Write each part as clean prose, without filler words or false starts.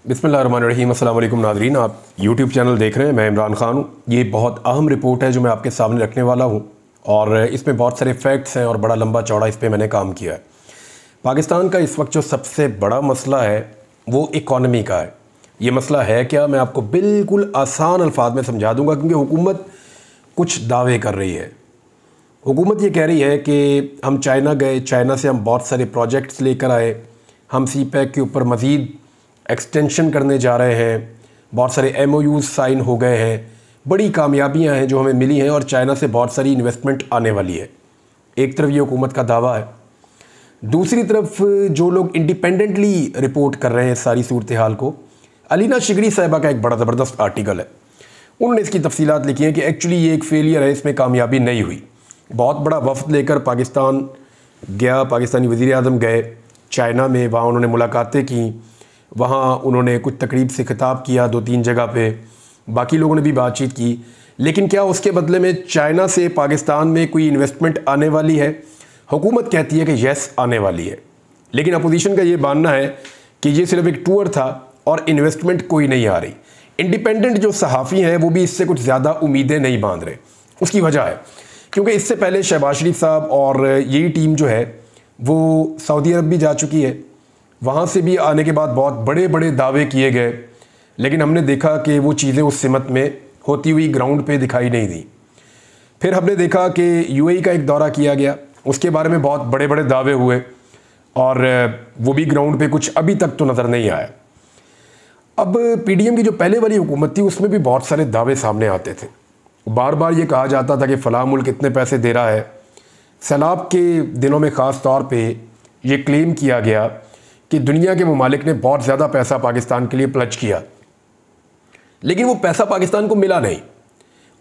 बिस्मिल्लाहिर्रहमानिर्रहीम। अस्सलाम वालेकुम नाज़रीन, आप यूट्यूब चैनल देख रहे हैं। मैं इमरान खान हूँ। ये बहुत अहम रिपोर्ट है जो मैं आपके सामने रखने वाला हूँ और इसमें बहुत सारे फैक्ट्स हैं और बड़ा लंबा चौड़ा इस पर मैंने काम किया है। पाकिस्तान का इस वक्त जो सबसे बड़ा मसला है वो इकॉनमी का है। ये मसला है क्या, मैं आपको बिल्कुल आसान अल्फाज में समझा दूँगा, क्योंकि हुकूमत कुछ दावे कर रही है। हुकूमत ये कह रही है कि हम चाइना गए, चाइना से हम बहुत सारे प्रोजेक्ट्स लेकर आए, हम CPEC के ऊपर मज़ीद एक्सटेंशन करने जा रहे हैं, बहुत सारे MOUs साइन हो गए हैं, बड़ी कामयाबियां हैं जो हमें मिली हैं और चाइना से बहुत सारी इन्वेस्टमेंट आने वाली है। एक तरफ ये हुकूमत का दावा है, दूसरी तरफ जो लोग इंडिपेंडेंटली रिपोर्ट कर रहे हैं सारी सूरत हाल को, अलीना शिगरी साहिबा का एक बड़ा ज़बरदस्त आर्टिकल है। उन्होंने इसकी तफसीलात लिखी हैं कि एक्चुअली ये एक फेलियर है, इसमें कामयाबी नहीं हुई। बहुत बड़ा वफ्द लेकर पाकिस्तान गया, पाकिस्तानी वज़ीर आज़म गए चाइना में, वहाँ उन्होंने मुलाकातें की, वहाँ उन्होंने कुछ तकरीब से खिताब किया 2-3 जगह पे, बाकी लोगों ने भी बातचीत की। लेकिन क्या उसके बदले में चाइना से पाकिस्तान में कोई इन्वेस्टमेंट आने वाली है? हुकूमत कहती है कि यस आने वाली है, लेकिन अपोजिशन का ये मानना है कि ये सिर्फ एक टूर था और इन्वेस्टमेंट कोई नहीं आ रही। इंडिपेंडेंट जो सहाफ़ी हैं वो भी इससे कुछ ज़्यादा उम्मीदें नहीं बांध रहे। उसकी वजह है क्योंकि इससे पहले शहबाज शरीफ साहब और यही टीम जो है वो सऊदी अरब भी जा चुकी है। वहाँ से भी आने के बाद बहुत बड़े बड़े दावे किए गए, लेकिन हमने देखा कि वो चीज़ें उस सिमत में होती हुई ग्राउंड पे दिखाई नहीं दी। फिर हमने देखा कि UAE का एक दौरा किया गया, उसके बारे में बहुत बड़े बड़े दावे हुए और वो भी ग्राउंड पे कुछ अभी तक तो नज़र नहीं आया। अब PDM की जो पहले वाली हुकूमत थी उसमें भी बहुत सारे दावे सामने आते थे। बार बार ये कहा जाता था कि फ़लाँ मुल्क इतने पैसे दे रहा है। सैलाब के दिनों में ख़ास तौर पे ये क्लेम किया गया कि दुनिया के ममालिक ने बहुत ज़्यादा पैसा पाकिस्तान के लिए प्लज किया, लेकिन वो पैसा पाकिस्तान को मिला नहीं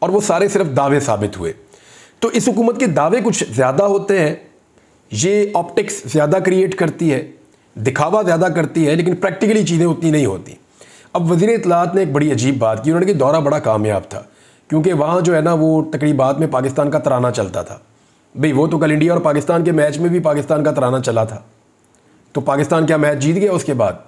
और वो सारे सिर्फ दावे साबित हुए। तो इस हुकूमत के दावे कुछ ज़्यादा होते हैं, ये ऑप्टिक्स ज़्यादा क्रिएट करती है, दिखावा ज़्यादा करती है, लेकिन प्रैक्टिकली चीज़ें उतनी नहीं होती। अब वज़ीर इत्तलाआत ने एक बड़ी अजीब बात की, उन्होंने कि दौरा बड़ा कामयाब था, क्योंकि वहाँ जो है ना वो तकरीबात में पाकिस्तान का तराना चलता था। भाई वो तो कल इंडिया और पाकिस्तान के मैच में भी पाकिस्तान का तराना चला था, तो पाकिस्तान क्या मैच जीत गया उसके बाद?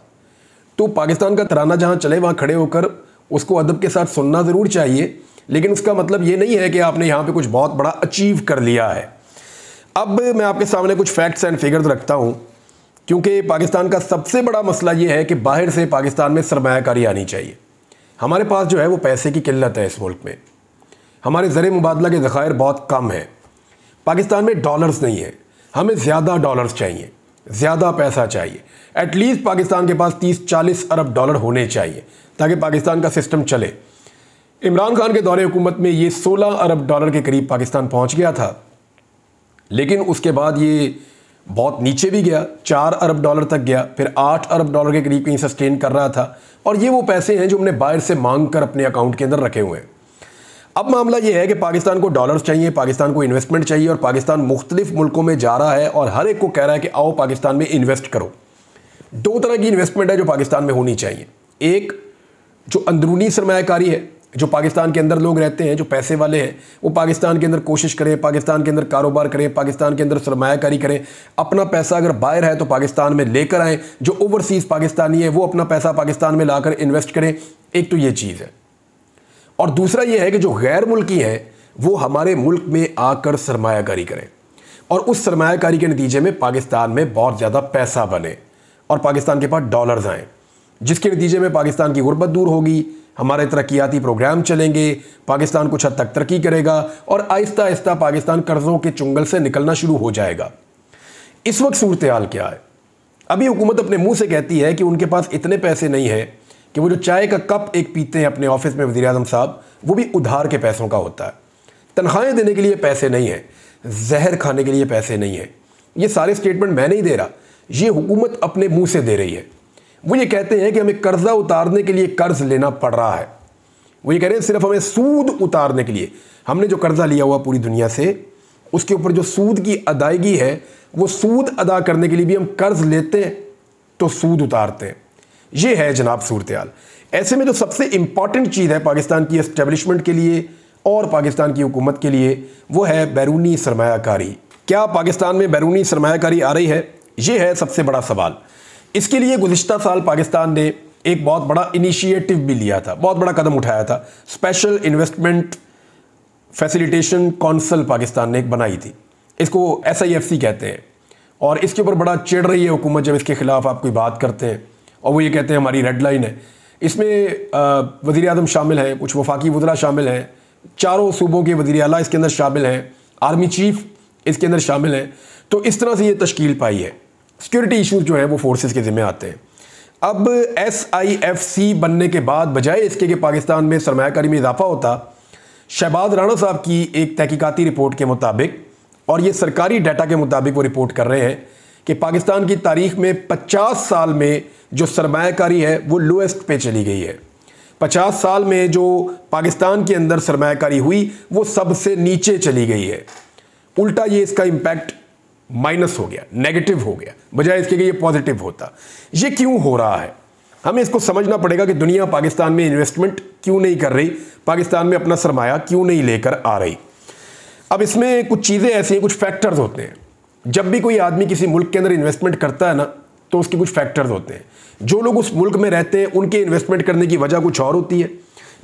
तो पाकिस्तान का तराना जहाँ चले वहाँ खड़े होकर उसको अदब के साथ सुनना ज़रूर चाहिए, लेकिन उसका मतलब ये नहीं है कि आपने यहाँ पे कुछ बहुत बड़ा अचीव कर लिया है। अब मैं आपके सामने कुछ फैक्ट्स एंड फिगर्स रखता हूँ, क्योंकि पाकिस्तान का सबसे बड़ा मसला ये है कि बाहर से पाकिस्तान में सरमायाकारी आनी चाहिए। हमारे पास जो है वो पैसे की किल्लत है इस मुल्क में, हमारे ज़र मुबादला के ज़खायर बहुत कम हैं। पाकिस्तान में डॉलर्स नहीं है, हमें ज़्यादा डॉलर्स चाहिए, ज़्यादा पैसा चाहिए। एटलीस्ट पाकिस्तान के पास 30-40 अरब डॉलर होने चाहिए ताकि पाकिस्तान का सिस्टम चले। इमरान खान के दौरे हुकूमत में ये 16 अरब डॉलर के करीब पाकिस्तान पहुंच गया था, लेकिन उसके बाद ये बहुत नीचे भी गया, 4 अरब डॉलर तक गया, फिर 8 अरब डॉलर के करीब कहीं सस्टेन कर रहा था। और ये वो पैसे हैं जो हमने बाहर से मांग कर अपने अकाउंट के अंदर रखे हुए हैं। अब मामला ये है कि पाकिस्तान को डॉलर्स चाहिए, पाकिस्तान को इन्वेस्टमेंट चाहिए, और पाकिस्तान मुख्तलिफ मुल्कों में जा रहा है और हर एक को कह रहा है कि आओ पाकिस्तान में इन्वेस्ट करो। 2 तरह की इन्वेस्टमेंट है जो पाकिस्तान में होनी चाहिए। एक जो अंदरूनी सरमायाकारी है, जो पाकिस्तान के अंदर लोग रहते हैं, जो पैसे वाले हैं, वो पाकिस्तान के अंदर कोशिश करें, पाकिस्तान के अंदर कारोबार करें, पाकिस्तान के अंदर सरमायाकारी करें। अपना पैसा अगर बाहर है तो पाकिस्तान में लेकर आएँ। जो ओवरसीज़ पाकिस्तानी है वो अपना पैसा पाकिस्तान में लाकर इन्वेस्ट करें। एक तो ये चीज़ है, और दूसरा ये है कि जो गैर मुल्की हैं वो हमारे मुल्क में आकर सरमायाकारी करें और उस सरमायाकारी के नतीजे में पाकिस्तान में बहुत ज़्यादा पैसा बने और पाकिस्तान के पास डॉलर्स आएँ, जिसके नतीजे में पाकिस्तान की गुर्बत दूर होगी, हमारे तरक्याती प्रोग्राम चलेंगे, पाकिस्तान कुछ हद तक तरक्की करेगा और आहिस्ता आहिस्ता पाकिस्तान कर्ज़ों के चुंगल से निकलना शुरू हो जाएगा। इस वक्त सूरत हाल क्या है? अभी हुकूमत अपने मुँह से कहती है कि उनके पास इतने पैसे नहीं हैं कि वो जो चाय का कप एक पीते हैं अपने ऑफिस में वज़ीर आज़म साहब, वो भी उधार के पैसों का होता है। तनख्वाहें देने के लिए पैसे नहीं हैं, जहर खाने के लिए पैसे नहीं हैं। ये सारे स्टेटमेंट मैं नहीं दे रहा, ये हुकूमत अपने मुंह से दे रही है। वो ये कहते हैं कि हमें कर्जा उतारने के लिए कर्ज लेना पड़ रहा है। वो ये कह रहे हैं सिर्फ हमें सूद उतारने के लिए, हमने जो कर्जा लिया हुआ पूरी दुनिया से, उसके ऊपर जो सूद की अदायगी है, वो सूद अदा करने के लिए भी हम कर्ज लेते हैं तो सूद उतारते हैं। ये है जनाब सूरत हाल। ऐसे में जो सबसे इंपॉर्टेंट चीज़ है पाकिस्तान की एस्टेब्लिशमेंट के लिए और पाकिस्तान की हुकूमत के लिए, वो है बैरूनी सरमायाकारी। क्या पाकिस्तान में बैरूनी सरमायाकारी आ रही है? ये है सबसे बड़ा सवाल। इसके लिए गुज़िश्ता साल पाकिस्तान ने एक बहुत बड़ा इनिशिएटिव भी लिया था, बहुत बड़ा कदम उठाया था। Special investment facilitation council Pakistan ने एक बनाई थी, इसको SIFC कहते हैं, और इसके ऊपर बड़ा चिढ़ रही है हुकूमत जब इसके खिलाफ आप कोई बात करते हैं, और वो ये कहते हैं हमारी रेड लाइन है। इसमें वज़ीर आज़म शामिल हैं, कुछ वफाकी वज़रा शामिल हैं, चारों सूबों के वज़ीर आला इसके अंदर शामिल हैं, आर्मी चीफ इसके अंदर शामिल हैं। तो इस तरह से ये तश्कील पाई है। सिक्योरिटी इशूज़ जो है वो फोर्सेस के ज़िम्मे आते हैं। अब SIFC बनने के बाद बजाय इसके कि पाकिस्तान में सरमायाकारी में इजाफा होता, शहबाज राणा साहब की एक तहकीकाती रिपोर्ट के मुताबिक, और ये सरकारी डाटा के मुताबिक वो रिपोर्ट कर रहे हैं कि पाकिस्तान की तारीख में 50 साल में जो सरमायाकारी है वो लोएस्ट पे चली गई है। 50 साल में जो पाकिस्तान के अंदर सरमायाकारी हुई वो सबसे नीचे चली गई है। उल्टा ये इसका इम्पैक्ट माइनस हो गया, नेगेटिव हो गया, बजाय इसके कि ये पॉजिटिव होता। ये क्यों हो रहा है? हमें इसको समझना पड़ेगा कि दुनिया पाकिस्तान में इन्वेस्टमेंट क्यों नहीं कर रही, पाकिस्तान में अपना सरमाया क्यों नहीं लेकर आ रही। अब इसमें कुछ चीज़ें ऐसी हैं, कुछ फैक्टर्स होते हैं। जब भी कोई आदमी किसी मुल्क के अंदर इन्वेस्टमेंट करता है ना, तो उसके कुछ फैक्टर्स होते हैं। जो लोग उस मुल्क में रहते हैं उनके इन्वेस्टमेंट करने की वजह कुछ और होती है,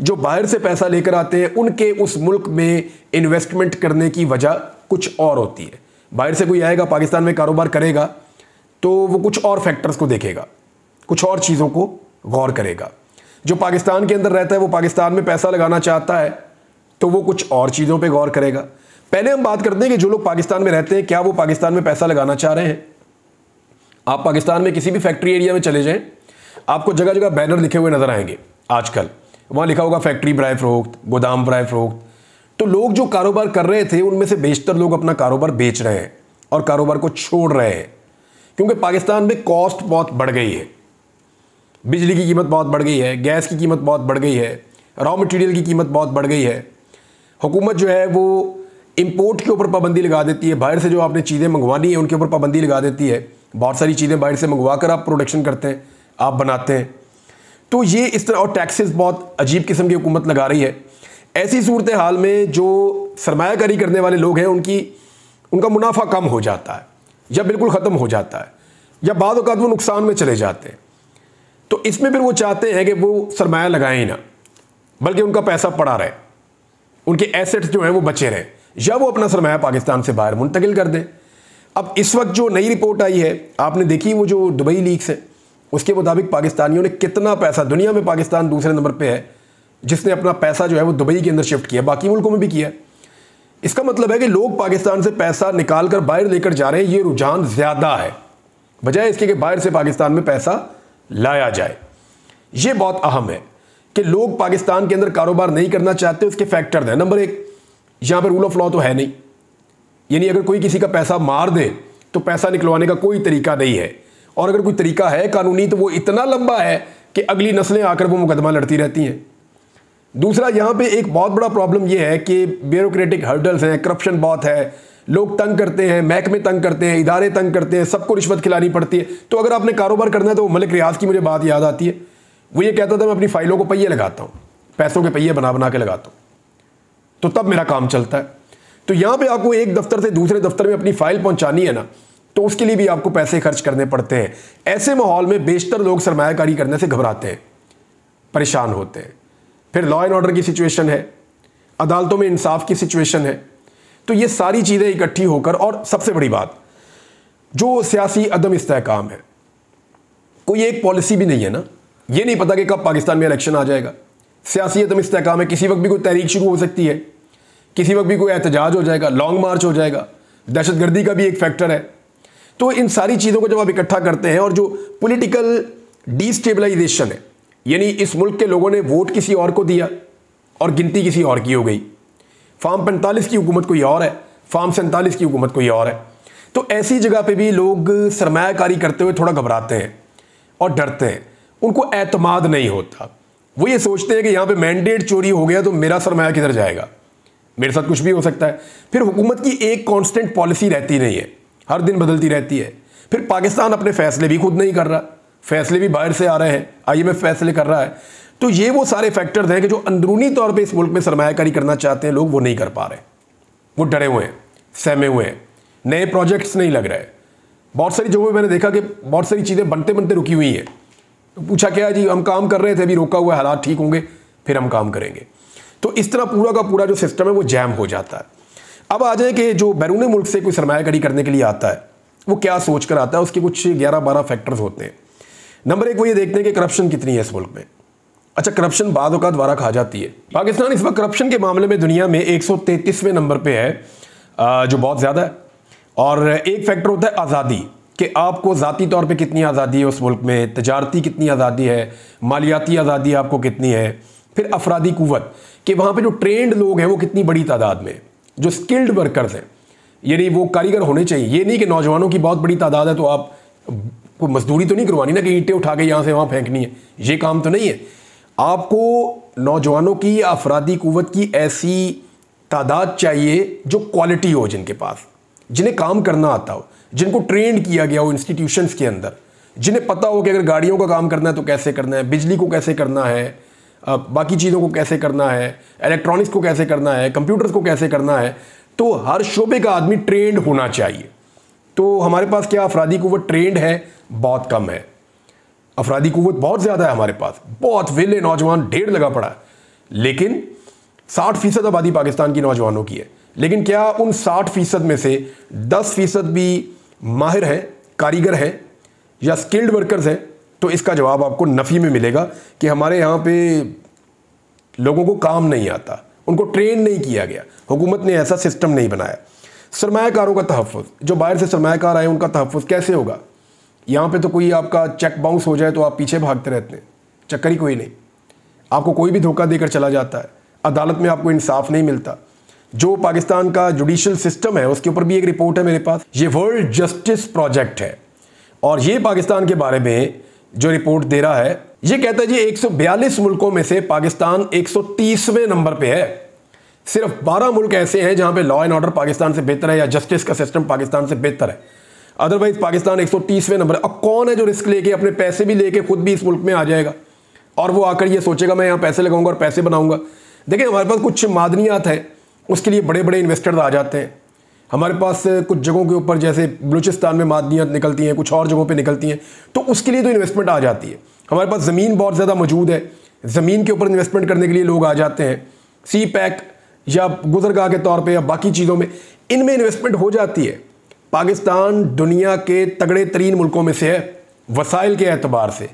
जो बाहर से पैसा लेकर आते हैं उनके उस मुल्क में इन्वेस्टमेंट करने की वजह कुछ और होती है। बाहर से कोई आएगा पाकिस्तान में कारोबार करेगा तो वो कुछ और फैक्टर्स को देखेगा, कुछ और चीज़ों को गौर करेगा। जो पाकिस्तान के अंदर रहता है वो पाकिस्तान में पैसा लगाना चाहता है तो वो कुछ और चीज़ों पे गौर करेगा। पहले हम बात करते हैं कि जो लोग पाकिस्तान में रहते हैं क्या वो पाकिस्तान में पैसा लगाना चाह रहे हैं। आप पाकिस्तान में किसी भी फैक्ट्री एरिया में चले जाएं, आपको जगह जगह बैनर लिखे हुए नजर आएंगे। आजकल वहाँ लिखा होगा फैक्ट्री बराए फरोख्त, गोदाम बराए फरोख्त। तो लोग जो कारोबार कर रहे थे उनमें से बेशतर लोग अपना कारोबार बेच रहे हैं और कारोबार को छोड़ रहे हैं, क्योंकि पाकिस्तान में कॉस्ट बहुत बढ़ गई है। बिजली की कीमत बहुत बढ़ गई है, गैस की कीमत बहुत बढ़ गई है, रॉ मटेरियल की कीमत बहुत बढ़ गई है। हुकूमत जो है वो इंपोर्ट के ऊपर पाबंदी लगा देती है, बाहर से जो आपने चीज़ें मंगवानी है उनके ऊपर पाबंदी लगा देती है। बहुत सारी चीज़ें बाहर से मंगवा कर आप प्रोडक्शन करते हैं, आप बनाते हैं। तो ये इस तरह, और टैक्सेस बहुत अजीब किस्म की हुकूमत लगा रही है। ऐसी सूरत हाल में जो सरमायाकारी करने वाले लोग हैं उनका मुनाफा कम हो जाता है या बिल्कुल ख़त्म हो जाता है, या बाद औक़ात वो नुकसान में चले जाते हैं। तो इसमें फिर वो चाहते हैं कि वो सरमाया लगाएं ही ना, बल्कि उनका पैसा पड़ा रहे, उनके एसेट्स जो हैं वो बचे रहें, या वो अपना सरमाया पाकिस्तान से बाहर मुंतकिल कर दें। अब इस वक्त जो नई रिपोर्ट आई है, आपने देखी वो जो दुबई लीक्स है, उसके मुताबिक पाकिस्तानियों ने कितना पैसा, दुनिया में पाकिस्तान दूसरे नंबर पे है जिसने अपना पैसा जो है वो दुबई के अंदर शिफ्ट किया, बाकी मुल्कों में भी किया। इसका मतलब है कि लोग पाकिस्तान से पैसा निकाल कर बाहर लेकर जा रहे हैं। ये रुझान ज़्यादा है बजाय इसके कि बाहर से पाकिस्तान में पैसा लाया जाए। ये बहुत अहम है कि लोग पाकिस्तान के अंदर कारोबार नहीं करना चाहते। उसके फैक्टर हैं। नंबर एक, यहाँ पर रूल ऑफ लॉ तो है नहीं, यानी अगर कोई किसी का पैसा मार दे तो पैसा निकलवाने का कोई तरीका नहीं है, और अगर कोई तरीका है कानूनी तो वो इतना लंबा है कि अगली नस्लें आकर वो मुकदमा लड़ती रहती हैं। दूसरा, यहाँ पे एक बहुत बड़ा प्रॉब्लम ये है कि ब्यूरोक्रेटिक हर्डल्स हैं, करप्शन बहुत है, लोग तंग करते हैं, महकमे तंग करते हैं, इदारे तंग करते हैं, सबको रिश्वत खिलानी पड़ती है। तो अगर आपने कारोबार करना है तो मलिक रियाज की मुझे बात याद आती है। वो ये कहता था मैं अपनी फाइलों को पहिए लगाता हूँ, पैसों के पहिए बना बना के लगाता हूँ, तो तब मेरा काम चलता है। तो यहाँ पे आपको एक दफ्तर से दूसरे दफ्तर में अपनी फाइल पहुँचानी है ना, तो उसके लिए भी आपको पैसे खर्च करने पड़ते हैं। ऐसे माहौल में बेशतर लोग सरमायाकारी करने से घबराते हैं, परेशान होते हैं। फिर लॉ एंड ऑर्डर की सिचुएशन है, अदालतों में इंसाफ की सिचुएशन है। तो ये सारी चीज़ें इकट्ठी होकर, और सबसे बड़ी बात जो सियासी अदम इस्तेहकाम है, कोई एक पॉलिसी भी नहीं है ना, ये नहीं पता कि कब पाकिस्तान में इलेक्शन आ जाएगा। सियासी अदम इस्तेहकाम है, किसी वक्त भी कोई तहरीक शुरू हो सकती है, किसी वक्त भी कोई एहतजाज हो जाएगा, लॉन्ग मार्च हो जाएगा, दहशतगर्दी का भी एक फैक्टर है। तो इन सारी चीज़ों को जब आप इकट्ठा करते हैं, और जो पॉलिटिकल डिस्टेबलाइजेशन है, यानी इस मुल्क के लोगों ने वोट किसी और को दिया और गिनती किसी और की हो गई। फार्म 45 की हुकूमत कोई और है, फार्म 47 की हुकूमत कोई और है। तो ऐसी जगह पे भी लोग सरमायाकारी करते हुए थोड़ा घबराते हैं और डरते हैं, उनको एतमाद नहीं होता। वो ये सोचते हैं कि यहाँ पे मैंडेट चोरी हो गया तो मेरा सरमाया किधर जाएगा, मेरे साथ कुछ भी हो सकता है। फिर हुकूमत की एक कांस्टेंट पॉलिसी रहती नहीं है, हर दिन बदलती रहती है। फिर पाकिस्तान अपने फैसले भी खुद नहीं कर रहा, फैसले भी बाहर से आ रहे हैं, IMF फैसले कर रहा है। तो ये वो सारे फैक्टर्स हैं कि जो अंदरूनी तौर पे इस मुल्क में सरमायाकारी करना चाहते हैं लोग, वो नहीं कर पा रहे, वो डरे हुए हैं, सहमे हुए हैं, नए प्रोजेक्ट्स नहीं लग रहे। बहुत सारी जगहों में मैंने देखा कि बहुत सारी चीज़ें बनते बनते रुकी हुई हैं, तो पूछा क्या जी, हम काम कर रहे थे, अभी रोका हुआ है, हालात ठीक होंगे फिर हम काम करेंगे। तो इस तरह पूरा का पूरा जो सिस्टम है वो जैम हो जाता है। अब आ जाए कि जो बैरून मुल्क से कोई सरमायाकारी करने के लिए आता है वो क्या सोच कर आता है, उसके कुछ 11-12 फैक्टर्स होते हैं। नंबर एक वो ये देखते हैं कि करप्शन कितनी है इस मुल्क में। अच्छा, करप्शन बाद औक़ात वारा खा जाती है। पाकिस्तान इस वक्त करप्शन के मामले में दुनिया में 133वें नंबर पे है, जो बहुत ज़्यादा है। और एक फैक्टर होता है आज़ादी, कि आपको ज़ाती तौर पे कितनी आज़ादी है उस मुल्क में, तजारती कितनी आज़ादी है, मालियाती आज़ादी आपको कितनी है। फिर अफरादी कुव्वत, कि वहाँ पे जो ट्रेंड लोग हैं वो कितनी बड़ी तादाद में, जो स्किल्ड वर्कर्स हैं, यानी वो कारीगर होने चाहिए। ये नहीं कि नौजवानों की बहुत बड़ी तादाद है तो आप को मजदूरी तो नहीं करवानी ना, कि ईंटें उठा के यहाँ से वहाँ फेंकनी है, ये काम तो नहीं है। आपको नौजवानों की, अफरादी कुव्वत की ऐसी तादाद चाहिए जो क्वालिटी हो, जिनके पास, जिन्हें काम करना आता हो, जिनको ट्रेंड किया गया हो इंस्टीट्यूशंस के अंदर, जिन्हें पता हो कि अगर गाड़ियों का काम करना है तो कैसे करना है, बिजली को कैसे करना है, बाकी चीज़ों को कैसे करना है, इलेक्ट्रॉनिक्स को कैसे करना है, कंप्यूटर्स को कैसे करना है। तो हर शोबे का आदमी ट्रेंड होना चाहिए। तो हमारे पास क्या अफरादी कुव्वत ट्रेंड है? बहुत कम है। अफरादी कुव्वत बहुत ज़्यादा है हमारे पास, बहुत वेले नौजवान ढेर लगा पड़ा है, लेकिन 60% आबादी पाकिस्तान की नौजवानों की है। लेकिन क्या उन 60% में से 10% भी माहिर हैं, कारीगर हैं या स्किल्ड वर्कर्स हैं? तो इसका जवाब आपको नफ़ी में मिलेगा कि हमारे यहाँ पे लोगों को काम नहीं आता, उनको ट्रेन नहीं किया गया, हुकूमत ने ऐसा सिस्टम नहीं बनाया। सरमायाकारों का तहफ़्फ़ुज़, जो बाहर से सरमायाकार आए उनका तहफ़्फ़ुज़ कैसे होगा? यहाँ पे तो कोई आपका चेक बाउंस हो जाए तो आप पीछे भागते रहते हैं, चक्कर ही कोई नहीं। आपको कोई भी धोखा देकर चला जाता है, अदालत में आपको इंसाफ नहीं मिलता। जो पाकिस्तान का जुडिशल सिस्टम है उसके ऊपर भी एक रिपोर्ट है मेरे पास, ये वर्ल्ड जस्टिस प्रोजेक्ट है, और ये पाकिस्तान के बारे में जो रिपोर्ट दे रहा है, ये कहता है जी 142 मुल्कों में से पाकिस्तान 130वें नंबर पे है। सिर्फ 12 मुल्क ऐसे हैं जहां पे लॉ एंड ऑर्डर पाकिस्तान से बेहतर है या जस्टिस का सिस्टम पाकिस्तान से बेहतर है। अदरवाइज पाकिस्तान 130वें नंबर है। अब कौन है जो रिस्क लेके, अपने पैसे भी लेके खुद भी इस मुल्क में आ जाएगा और वो आकर ये सोचेगा मैं यहाँ पैसे लगाऊंगा और पैसे बनाऊंगा? देखिए, हमारे पास कुछ मादनियात है, उसके लिए बड़े बड़े इन्वेस्टर्स आ जाते हैं। हमारे पास कुछ जगहों के ऊपर जैसे बलूचिस्तान में मादनियात निकलती हैं, कुछ और जगहों पे निकलती हैं, तो उसके लिए तो इन्वेस्टमेंट आ जाती है। हमारे पास ज़मीन बहुत ज़्यादा मौजूद है, ज़मीन के ऊपर इन्वेस्टमेंट करने के लिए लोग आ जाते हैं। सी पैक या गुजरगाह के तौर पे या बाकी चीज़ों में, इनमें इन्वेस्टमेंट हो जाती है। पाकिस्तान दुनिया के तगड़े तरीन मुल्कों में से है वसाइल के एतबार से,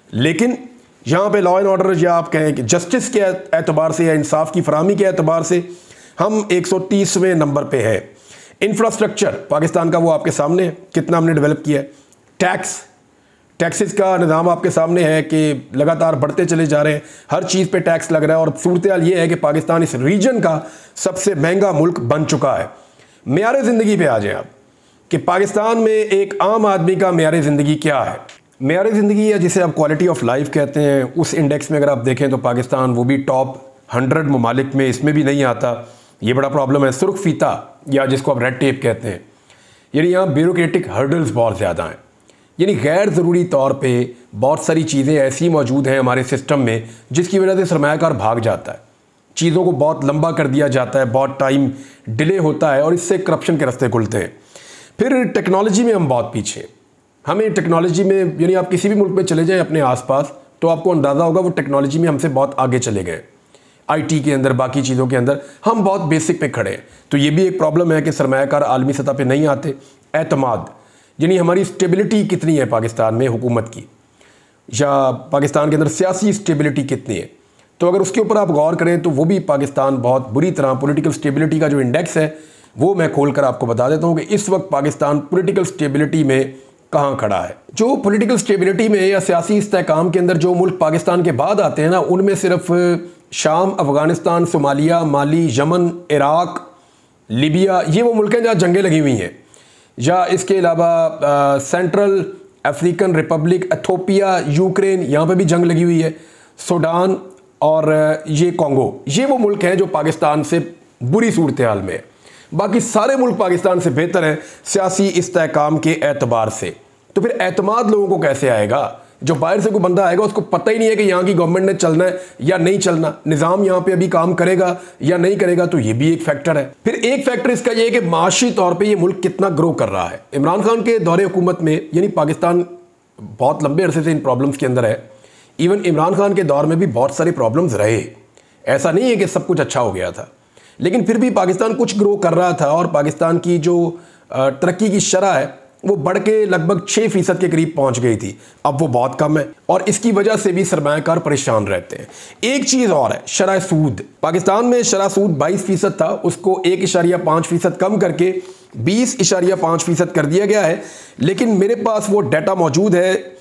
लेकिन यहाँ पे लॉ एंड ऑर्डर या आप कहें कि जस्टिस के एतबार से या इंसाफ की फराहमी के एतबार से हम 130वें नंबर पे है। इंफ्रास्ट्रक्चर पाकिस्तान का वो आपके सामने है, कितना हमने डेवलप किया है। टैक्सेस का निज़ाम आपके सामने है कि लगातार बढ़ते चले जा रहे हैं, हर चीज़ पे टैक्स लग रहा है, और सूरत हाल ये है कि पाकिस्तान इस रीजन का सबसे महंगा मुल्क बन चुका है। मेयार ज़िंदगी पे आ जाए आप कि पाकिस्तान में एक आम आदमी का मेयार ज़िंदगी क्या है। मेयार ज़िंदगी या जिसे आप क्वालिटी ऑफ लाइफ कहते हैं, उस इंडेक्स में अगर आप देखें तो पाकिस्तान वो भी टॉप 100 ममालिक में इसमें भी नहीं आता। ये बड़ा प्रॉब्लम है। सुर्ख फीता या जिसको आप रेड टेप कहते हैं, यानी यहाँ ब्यूरोक्रेटिक हर्डल्स बहुत ज़्यादा हैं, यानी गैर ज़रूरी तौर पे बहुत सारी चीज़ें ऐसी मौजूद हैं हमारे सिस्टम में जिसकी वजह से सरमायाकार भाग जाता है, चीज़ों को बहुत लंबा कर दिया जाता है, बहुत टाइम डिले होता है और इससे करप्शन के रास्ते खुलते हैं। फिर टेक्नोलॉजी में हम बहुत पीछे, हमें टेक्नोलॉजी में, यानी आप किसी भी मुल्क में चले जाएं अपने आसपास तो आपको अंदाज़ा होगा वो टेक्नोलॉजी में हमसे बहुत आगे चले गए। आईटी के अंदर, बाकी चीज़ों के अंदर हम बहुत बेसिक पे खड़े हैं। तो ये भी एक प्रॉब्लम है कि सरमायाकार आलमी सतह पे नहीं आते। एतमाद, यानी हमारी स्टेबिलिटी कितनी है पाकिस्तान में हुकूमत की, या पाकिस्तान के अंदर सियासी स्टेबिलिटी कितनी है, तो अगर उसके ऊपर आप गौर करें तो वो भी पाकिस्तान बहुत बुरी तरह, पॉलिटिकल स्टेबिलिटी का जो इंडेक्स है वो मैं खोल कर आपको बता देता हूँ कि इस वक्त पाकिस्तान पॉलिटिकल स्टेबिलिटी में कहाँ खड़ा है। जो पॉलिटिकल स्टेबिलिटी में या सियासी इस्तेहकाम के अंदर जो मुल्क पाकिस्तान के बाद आते हैं ना, उनमें सिर्फ शाम, अफ़गानिस्तान, सोमालिया, माली, यमन, इराक, लीबिया, ये वो मुल्क हैं जहाँ जंगें लगी हुई हैं, या इसके अलावा central African Republic, Ethiopia, Ukraine, यहाँ पे भी जंग लगी हुई है, सूडान और ये कॉन्गो, ये वो मुल्क हैं जो पाकिस्तान से बुरी सूरत हाल में है। बाकी सारे मुल्क पाकिस्तान से बेहतर हैं सियासी इस्तेहकाम के एतबार से। तो फिर एतमाद लोगों को कैसे आएगा? जो बाहर से कोई बंदा आएगा उसको पता ही नहीं है कि यहाँ की गवर्नमेंट ने चलना है या नहीं चलना, निज़ाम यहाँ पे अभी काम करेगा या नहीं करेगा, तो ये भी एक फैक्टर है। फिर एक फैक्टर इसका ये है कि माशी तौर पे ये मुल्क कितना ग्रो कर रहा है। इमरान खान के दौरे हुकूमत में, यानी पाकिस्तान बहुत लंबे अरसे से इन प्रॉब्लम्स के अंदर है, इवन इमरान खान के दौर में भी बहुत सारे प्रॉब्लम्स रहे, ऐसा नहीं है कि सब कुछ अच्छा हो गया था, लेकिन फिर भी पाकिस्तान कुछ ग्रो कर रहा था और पाकिस्तान की जो तरक्की की शरह है वो बढ़ के लगभग 6% के करीब पहुंच गई थी। अब वो बहुत कम है और इसकी वजह से भी सरमायाकार परेशान रहते हैं। एक चीज़ और है, शरह सूद। पाकिस्तान में शरह सूद 22% था, उसको 1.5% कम करके 20.5% कर दिया गया है। लेकिन मेरे पास वो डाटा मौजूद है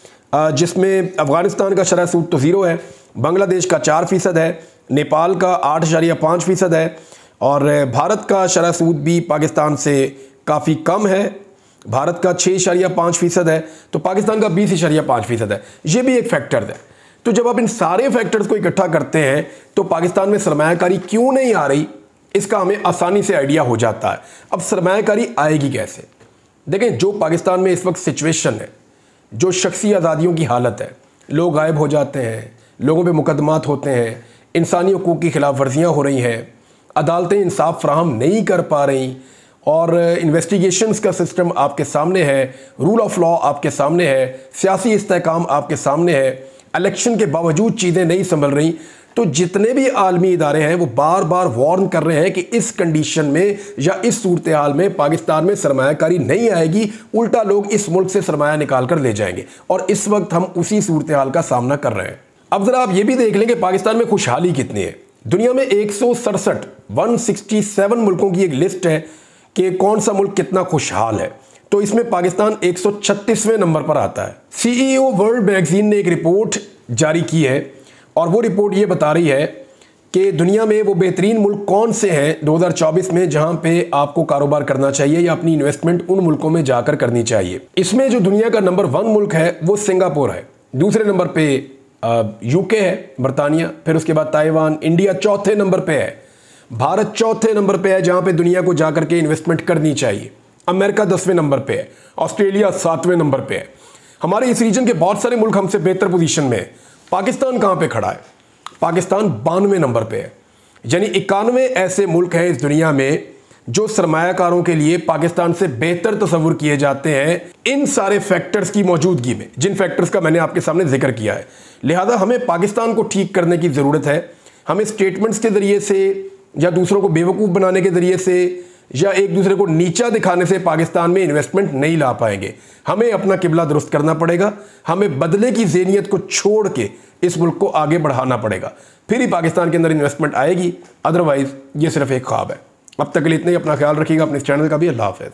जिसमें अफगानिस्तान का शरह सूद तो 0 है, बांग्लादेश का 4% है, नेपाल का 8.5% है और भारत का शरह सूद भी पाकिस्तान से काफ़ी कम है। भारत का 6.5% है तो पाकिस्तान का 20.5% है। ये भी एक फैक्टर है। तो जब आप इन सारे फैक्टर्स को इकट्ठा करते हैं तो पाकिस्तान में सरमायाकारी क्यों नहीं आ रही, इसका हमें आसानी से आइडिया हो जाता है। अब सरमायाकारी आएगी कैसे? देखें, जो पाकिस्तान में इस वक्त सिचुएशन है, जो शख्सी आज़ादियों की हालत है, लोग गायब हो जाते हैं, लोगों पे मुकदमात होते हैं, इंसानी हकूक़ की खिलाफ वर्जियाँ हो रही हैं, अदालतें इंसाफ फ्राहम नहीं कर पा रही और इन्वेस्टिगेशंस का सिस्टम आपके सामने है, रूल ऑफ लॉ आपके सामने है, सियासी इस्तेहकाम आपके सामने है, इलेक्शन के बावजूद चीज़ें नहीं संभल रही। तो जितने भी आलमी इदारे हैं वो बार बार वार्न कर रहे हैं कि इस कंडीशन में या इस सूरत हाल में पाकिस्तान में सरमायाकारी नहीं आएगी, उल्टा लोग इस मुल्क से सरमाया निकाल कर ले जाएंगे। और इस वक्त हम उसी सूरत हाल का सामना कर रहे हैं। अब ज़रा आप ये भी देख लें कि पाकिस्तान में खुशहाली कितनी है। दुनिया में 167 मुल्कों की एक लिस्ट है कि कौन सा मुल्क कितना खुशहाल है, तो इसमें पाकिस्तान 136वें नंबर पर आता है। CEO वर्ल्ड मैगजीन ने एक रिपोर्ट जारी की है और वो रिपोर्ट ये बता रही है कि दुनिया में वो बेहतरीन मुल्क कौन से हैं 2024 में जहां पे आपको कारोबार करना चाहिए या अपनी इन्वेस्टमेंट उन मुल्कों में जाकर करनी चाहिए। इसमें जो दुनिया का नंबर 1 मुल्क है वो सिंगापुर है, दूसरे नंबर पे UK है, बरतानिया, फिर उसके बाद ताइवान, इंडिया चौथे नंबर पे है, भारत चौथे नंबर पे है जहां पे दुनिया को जाकर के इन्वेस्टमेंट करनी चाहिए, अमेरिका 10वें नंबर पे है, ऑस्ट्रेलिया 7वें नंबर पे है। हमारे इस रीजन के बहुत सारे मुल्क हमसे बेहतर पोजीशन में है। पाकिस्तान कहां पे खड़ा है? पाकिस्तान 92वें नंबर पे है। यानी 91 ऐसे मुल्क हैं इस दुनिया में जो सरमायाकारों के लिए पाकिस्तान से बेहतर तस्वुर किए जाते हैं इन सारे फैक्टर्स की मौजूदगी में, जिन फैक्टर्स का मैंने आपके सामने जिक्र किया है। लिहाजा हमें पाकिस्तान को ठीक करने की ज़रूरत है। हमें स्टेटमेंट्स के ज़रिए से या दूसरों को बेवकूफ़ बनाने के ज़रिए से या एक दूसरे को नीचा दिखाने से पाकिस्तान में इन्वेस्टमेंट नहीं ला पाएंगे। हमें अपना किबला दुरुस्त करना पड़ेगा, हमें बदले की ज़हनियत को छोड़ के इस मुल्क को आगे बढ़ाना पड़ेगा, फिर ही पाकिस्तान के अंदर इन्वेस्टमेंट आएगी। अदरवाइज़ ये सिर्फ एक ख्वाब है। अब तक के लिए इतना ही। अपना ख्याल रखिएगा, अपने इस चैनल का भी। अल्लाह हाफ़िज़।